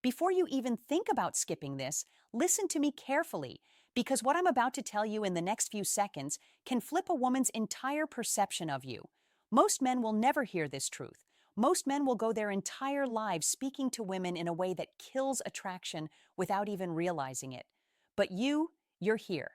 Before you even think about skipping this, listen to me carefully, because what I'm about to tell you in the next few seconds can flip a woman's entire perception of you. Most men will never hear this truth. Most men will go their entire lives speaking to women in a way that kills attraction without even realizing it. But you're here.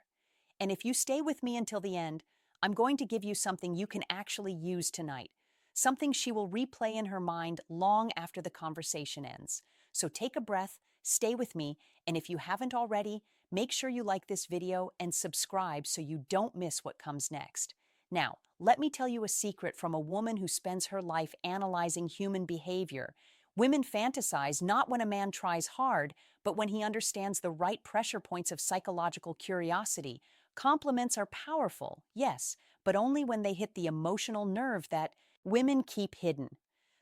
And if you stay with me until the end, I'm going to give you something you can actually use tonight. Something she will replay in her mind long after the conversation ends. So take a breath, stay with me, and if you haven't already, make sure you like this video and subscribe so you don't miss what comes next. Now, let me tell you a secret from a woman who spends her life analyzing human behavior. Women fantasize not when a man tries hard, but when he understands the right pressure points of psychological curiosity. Compliments are powerful, yes, but only when they hit the emotional nerve that women keep hidden.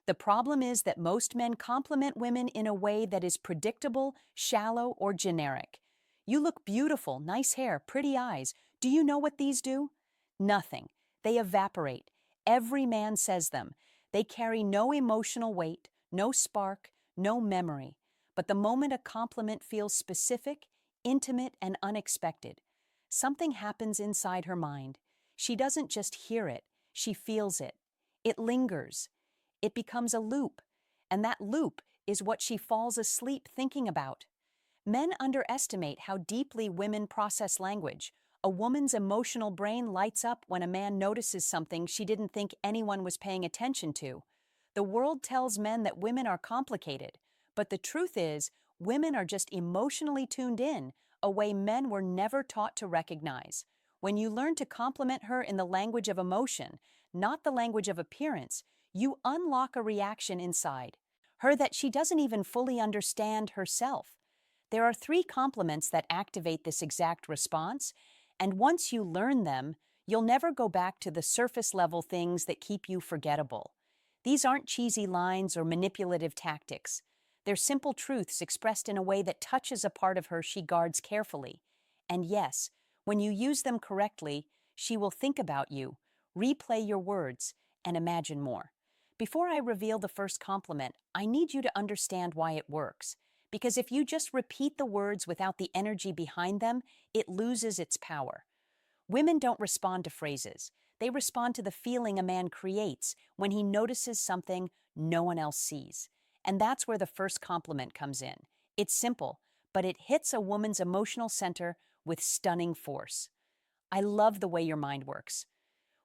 The problem is that most men compliment women in a way that is predictable, shallow, or generic. You look beautiful, nice hair, pretty eyes. Do you know what these do? Nothing. They evaporate. Every man says them. They carry no emotional weight, no spark, no memory. But the moment a compliment feels specific, intimate, and unexpected, something happens inside her mind. She doesn't just hear it, she feels it. It lingers. It becomes a loop, and that loop is what she falls asleep thinking about. Men underestimate how deeply women process language. A woman's emotional brain lights up when a man notices something she didn't think anyone was paying attention to. The world tells men that women are complicated, but the truth is, women are just emotionally tuned in, a way men were never taught to recognize. When you learn to compliment her in the language of emotion, not the language of appearance, you unlock a reaction inside her that she doesn't even fully understand herself. There are 3 compliments that activate this exact response, and once you learn them, you'll never go back to the surface level things that keep you forgettable. These aren't cheesy lines or manipulative tactics. They're simple truths expressed in a way that touches a part of her she guards carefully. And yes, when you use them correctly, she will think about you, replay your words, and imagine more. Before I reveal the first compliment, I need you to understand why it works. Because if you just repeat the words without the energy behind them, it loses its power. Women don't respond to phrases. They respond to the feeling a man creates when he notices something no one else sees. And that's where the first compliment comes in. It's simple, but it hits a woman's emotional center with stunning force. I love the way your mind works.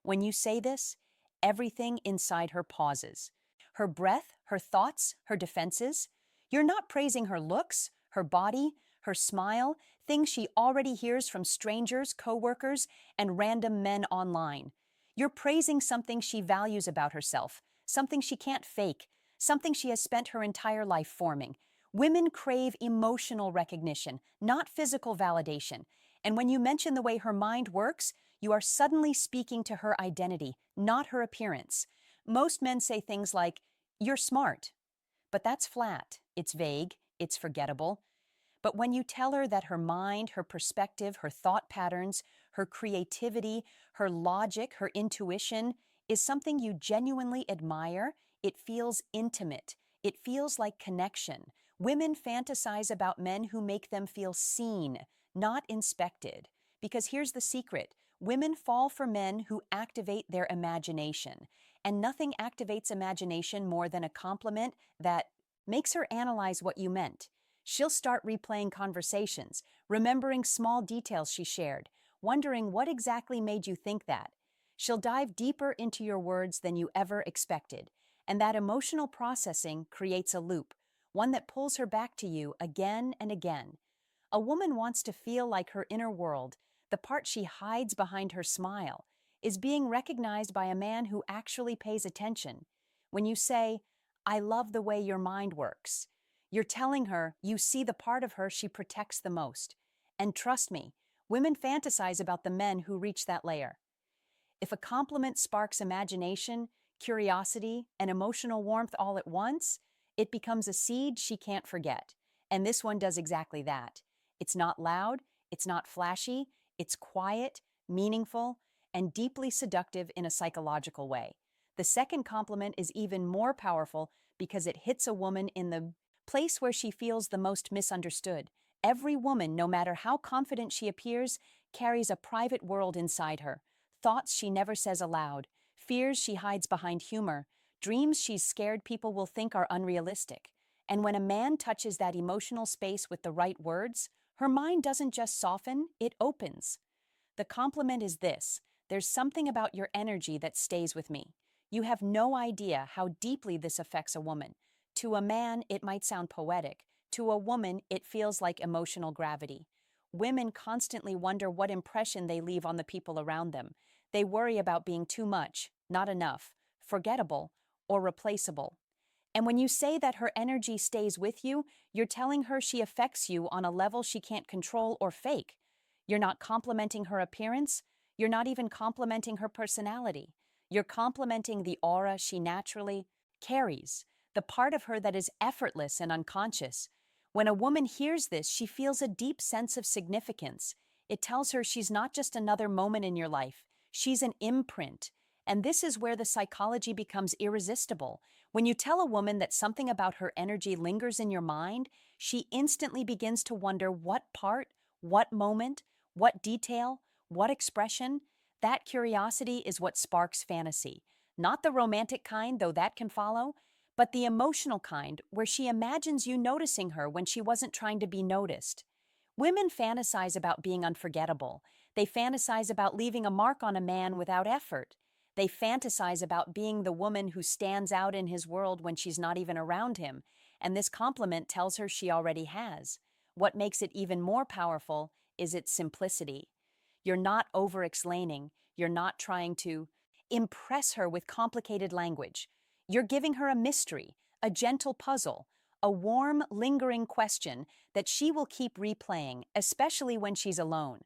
When you say this, everything inside her pauses. Her breath, her thoughts, her defenses. You're not praising her looks, her body, her smile, things she already hears from strangers, coworkers, and random men online. You're praising something she values about herself, something she can't fake, something she has spent her entire life forming. Women crave emotional recognition, not physical validation. And when you mention the way her mind works, you are suddenly speaking to her identity, not her appearance. Most men say things like, "You're smart," but that's flat, it's vague, it's forgettable. But when you tell her that her mind, her perspective, her thought patterns, her creativity, her logic, her intuition is something you genuinely admire, it feels intimate. It feels like connection. Women fantasize about men who make them feel seen, not inspected. Because here's the secret. Women fall for men who activate their imagination. And nothing activates imagination more than a compliment that makes her analyze what you meant. She'll start replaying conversations, remembering small details she shared, wondering what exactly made you think that. She'll dive deeper into your words than you ever expected, and that emotional processing creates a loop, one that pulls her back to you again and again. A woman wants to feel like her inner world, the part she hides behind her smile, is being recognized by a man who actually pays attention. When you say, "I love the way your mind works," you're telling her you see the part of her she protects the most. And trust me, women fantasize about the men who reach that layer. If a compliment sparks imagination, curiosity, and emotional warmth all at once, it becomes a seed she can't forget. And this one does exactly that. It's not loud, it's not flashy, it's quiet, meaningful, and deeply seductive in a psychological way. The second compliment is even more powerful because it hits a woman in the place where she feels the most misunderstood. Every woman, no matter how confident she appears, carries a private world inside her, thoughts she never says aloud, fears she hides behind humor, dreams she's scared people will think are unrealistic. And when a man touches that emotional space with the right words, her mind doesn't just soften, it opens. The compliment is this: there's something about your energy that stays with me. You have no idea how deeply this affects a woman. To a man, it might sound poetic. To a woman, it feels like emotional gravity. Women constantly wonder what impression they leave on the people around them. They worry about being too much, not enough, forgettable, or replaceable. And when you say that her energy stays with you, you're telling her she affects you on a level she can't control or fake. You're not complimenting her appearance. You're not even complimenting her personality. You're complimenting the aura she naturally carries, the part of her that is effortless and unconscious. When a woman hears this, she feels a deep sense of significance. It tells her she's not just another moment in your life, she's an imprint. And this is where the psychology becomes irresistible. When you tell a woman that something about her energy lingers in your mind, she instantly begins to wonder what part, what moment, what detail, what expression. That curiosity is what sparks fantasy. Not the romantic kind, though that can follow, but the emotional kind, where she imagines you noticing her when she wasn't trying to be noticed. Women fantasize about being unforgettable. They fantasize about leaving a mark on a man without effort. They fantasize about being the woman who stands out in his world when she's not even around him, and this compliment tells her she already has. What makes it even more powerful is its simplicity. You're not over-explaining. You're not trying to impress her with complicated language. You're giving her a mystery, a gentle puzzle, a warm, lingering question that she will keep replaying, especially when she's alone.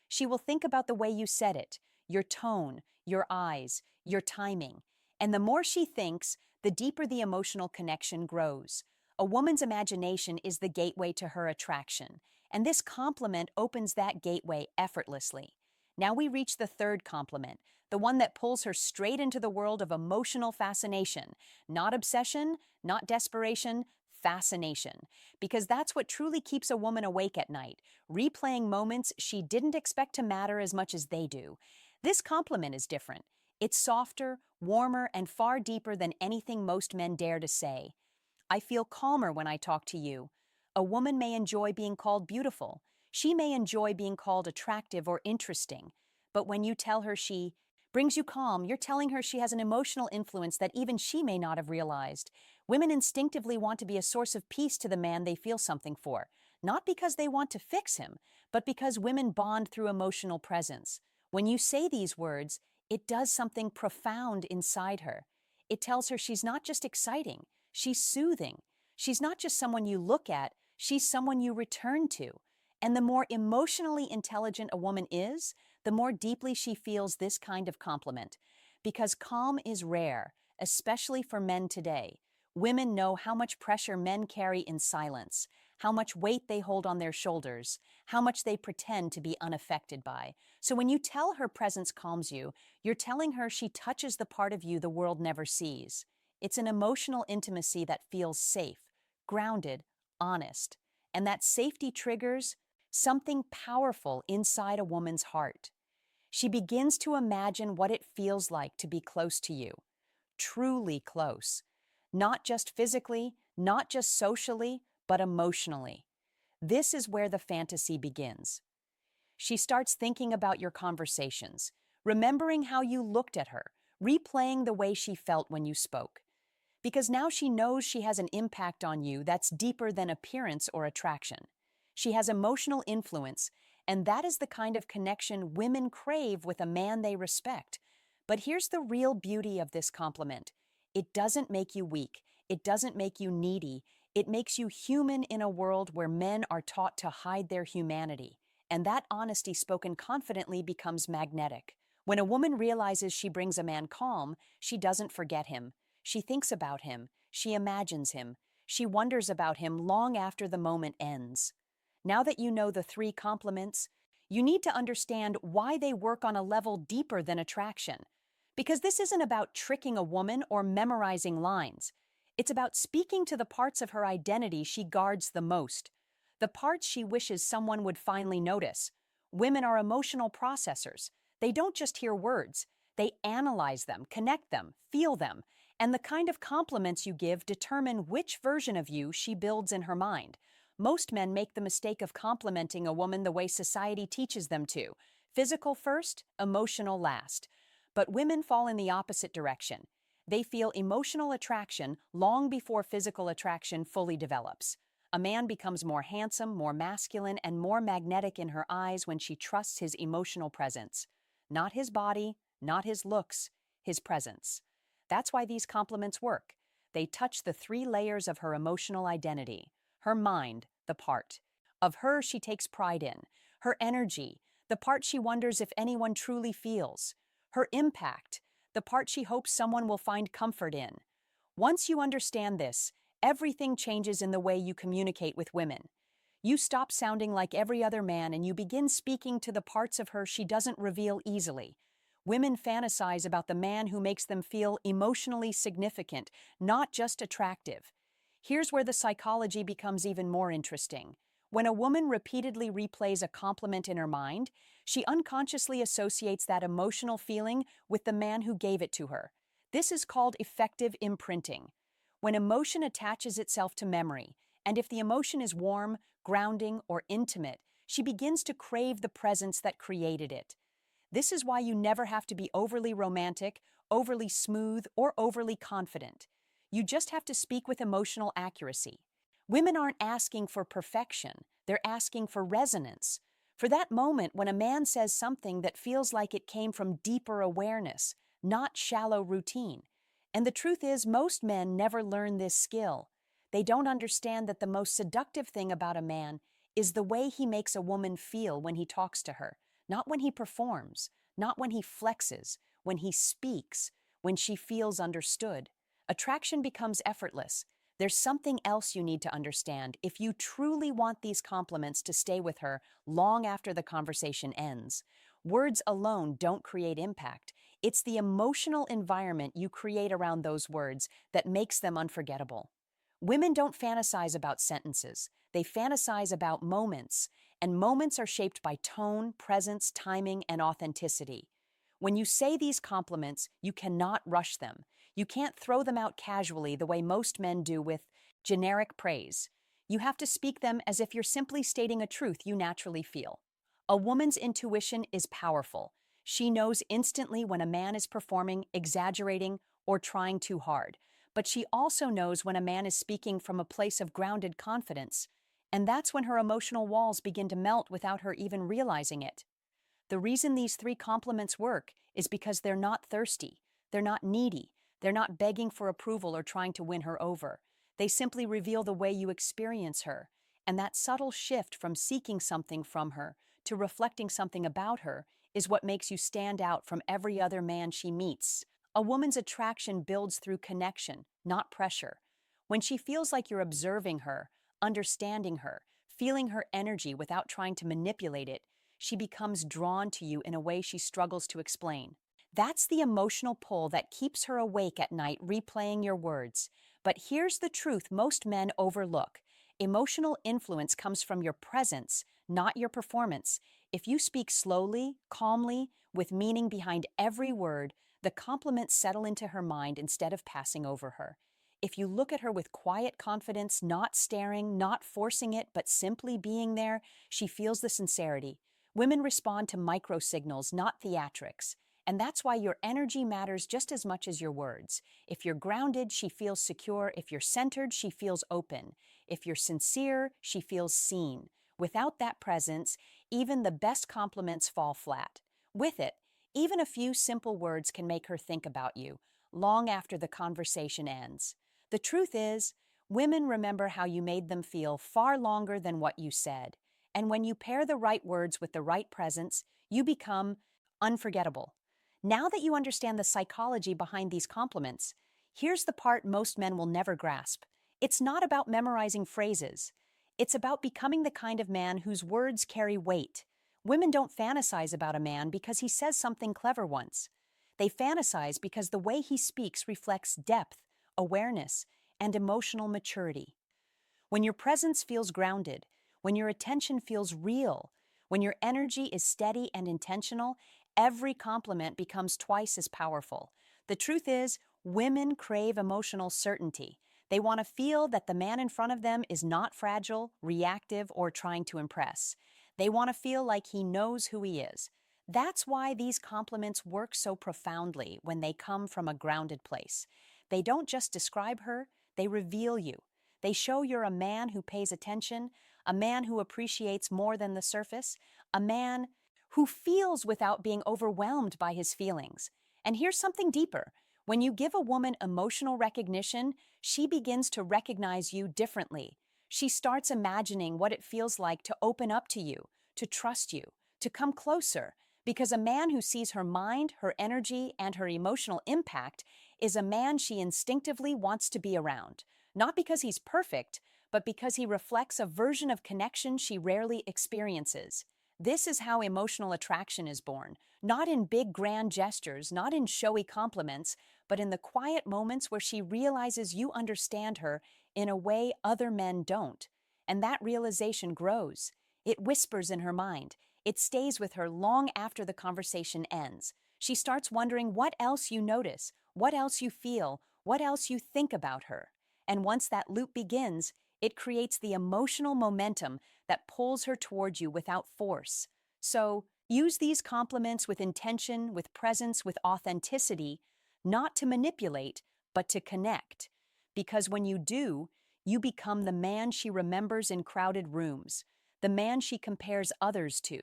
She will think about the way you said it, your tone, your eyes, your timing. And the more she thinks, the deeper the emotional connection grows. A woman's imagination is the gateway to her attraction, and this compliment opens that gateway effortlessly. Now we reach the third compliment, the one that pulls her straight into the world of emotional fascination. Not obsession, not desperation, fascination. Because that's what truly keeps a woman awake at night, replaying moments she didn't expect to matter as much as they do. This compliment is different. It's softer, warmer, and far deeper than anything most men dare to say. I feel calmer when I talk to you. A woman may enjoy being called beautiful. She may enjoy being called attractive or interesting. But when you tell her she brings you calm, you're telling her she has an emotional influence that even she may not have realized. Women instinctively want to be a source of peace to the man they feel something for, not because they want to fix him, but because women bond through emotional presence. When you say these words, it does something profound inside her. It tells her she's not just exciting, she's soothing. She's not just someone you look at, she's someone you return to. And the more emotionally intelligent a woman is, the more deeply she feels this kind of compliment. Because calm is rare, especially for men today. Women know how much pressure men carry in silence, how much weight they hold on their shoulders, how much they pretend to be unaffected by. So when you tell her presence calms you, you're telling her she touches the part of you the world never sees. It's an emotional intimacy that feels safe, grounded, honest. And that safety triggers something powerful inside a woman's heart. She begins to imagine what it feels like to be close to you, truly close. Not just physically, not just socially, but emotionally. This is where the fantasy begins. She starts thinking about your conversations, remembering how you looked at her, replaying the way she felt when you spoke. Because now she knows she has an impact on you that's deeper than appearance or attraction. She has emotional influence, and that is the kind of connection women crave with a man they respect. But here's the real beauty of this compliment. It doesn't make you weak. It doesn't make you needy. It makes you human in a world where men are taught to hide their humanity. And that honesty spoken confidently becomes magnetic. When a woman realizes she brings a man calm, she doesn't forget him. She thinks about him. She imagines him. She wonders about him long after the moment ends. Now that you know the three compliments, you need to understand why they work on a level deeper than attraction. Because this isn't about tricking a woman or memorizing lines. It's about speaking to the parts of her identity she guards the most, the parts she wishes someone would finally notice. Women are emotional processors. They don't just hear words, they analyze them, connect them, feel them, and the kind of compliments you give determine which version of you she builds in her mind. Most men make the mistake of complimenting a woman the way society teaches them to: physical first, emotional last. But women fall in the opposite direction. They feel emotional attraction long before physical attraction fully develops. A man becomes more handsome, more masculine, and more magnetic in her eyes when she trusts his emotional presence. Not his body, not his looks, his presence. That's why these compliments work. They touch the three layers of her emotional identity: her mind, the part of her she takes pride in; her energy, the part she wonders if anyone truly feels; her impact, the part she hopes someone will find comfort in. Once you understand this, everything changes in the way you communicate with women. You stop sounding like every other man and you begin speaking to the parts of her she doesn't reveal easily. Women fantasize about the man who makes them feel emotionally significant, not just attractive. Here's where the psychology becomes even more interesting. When a woman repeatedly replays a compliment in her mind, she unconsciously associates that emotional feeling with the man who gave it to her. This is called effective imprinting. When emotion attaches itself to memory, and if the emotion is warm, grounding, or intimate, she begins to crave the presence that created it. This is why you never have to be overly romantic, overly smooth, or overly confident. You just have to speak with emotional accuracy. Women aren't asking for perfection, they're asking for resonance. For that moment when a man says something that feels like it came from deeper awareness, not shallow routine. And the truth is, most men never learn this skill. They don't understand that the most seductive thing about a man is the way he makes a woman feel when he talks to her, not when he performs, not when he flexes, when he speaks, when she feels understood. Attraction becomes effortless. There's something else you need to understand if you truly want these compliments to stay with her long after the conversation ends. Words alone don't create impact. It's the emotional environment you create around those words that makes them unforgettable. Women don't fantasize about sentences. They fantasize about moments, and moments are shaped by tone, presence, timing, and authenticity. When you say these compliments, you cannot rush them. You can't throw them out casually the way most men do with generic praise. You have to speak them as if you're simply stating a truth you naturally feel. A woman's intuition is powerful. She knows instantly when a man is performing, exaggerating, or trying too hard. But she also knows when a man is speaking from a place of grounded confidence. And that's when her emotional walls begin to melt without her even realizing it. The reason these three compliments work is because they're not thirsty, they're not needy, they're not begging for approval or trying to win her over. They simply reveal the way you experience her, and that subtle shift from seeking something from her to reflecting something about her is what makes you stand out from every other man she meets. A woman's attraction builds through connection, not pressure. When she feels like you're observing her, understanding her, feeling her energy without trying to manipulate it, she becomes drawn to you in a way she struggles to explain. That's the emotional pull that keeps her awake at night replaying your words. But here's the truth most men overlook. Emotional influence comes from your presence, not your performance. If you speak slowly, calmly, with meaning behind every word, the compliments settle into her mind instead of passing over her. If you look at her with quiet confidence, not staring, not forcing it, but simply being there, she feels the sincerity. Women respond to micro-signals, not theatrics. And that's why your energy matters just as much as your words. If you're grounded, she feels secure. If you're centered, she feels open. If you're sincere, she feels seen. Without that presence, even the best compliments fall flat. With it, even a few simple words can make her think about you, long after the conversation ends. The truth is, women remember how you made them feel far longer than what you said. And when you pair the right words with the right presence, you become unforgettable. Now that you understand the psychology behind these compliments, here's the part most men will never grasp. It's not about memorizing phrases. It's about becoming the kind of man whose words carry weight. Women don't fantasize about a man because he says something clever once. They fantasize because the way he speaks reflects depth, awareness, and emotional maturity. When your presence feels grounded, when your attention feels real, when your energy is steady and intentional, every compliment becomes twice as powerful. The truth is, women crave emotional certainty. They want to feel that the man in front of them is not fragile, reactive, or trying to impress. They want to feel like he knows who he is. That's why these compliments work so profoundly when they come from a grounded place. They don't just describe her, they reveal you. They show you're a man who pays attention, a man who appreciates more than the surface, a man who feels without being overwhelmed by his feelings. And here's something deeper. When you give a woman emotional recognition, she begins to recognize you differently. She starts imagining what it feels like to open up to you, to trust you, to come closer. Because a man who sees her mind, her energy, and her emotional impact is a man she instinctively wants to be around. Not because he's perfect, but because he reflects a version of connection she rarely experiences. This is how emotional attraction is born, not in big grand gestures, not in showy compliments, but in the quiet moments where she realizes you understand her in a way other men don't. And that realization grows. It whispers in her mind. It stays with her long after the conversation ends. She starts wondering what else you notice, what else you feel, what else you think about her. And once that loop begins, it creates the emotional momentum that pulls her toward you without force. So, use these compliments with intention, with presence, with authenticity, not to manipulate, but to connect. Because when you do, you become the man she remembers in crowded rooms, the man she compares others to,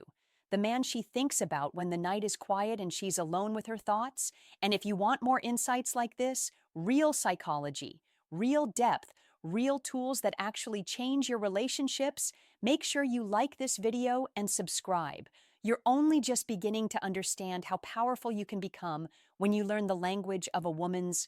the man she thinks about when the night is quiet and she's alone with her thoughts. And if you want more insights like this, real psychology, real depth, real tools that actually change your relationships, make sure you like this video and subscribe. You're only just beginning to understand how powerful you can become when you learn the language of a woman's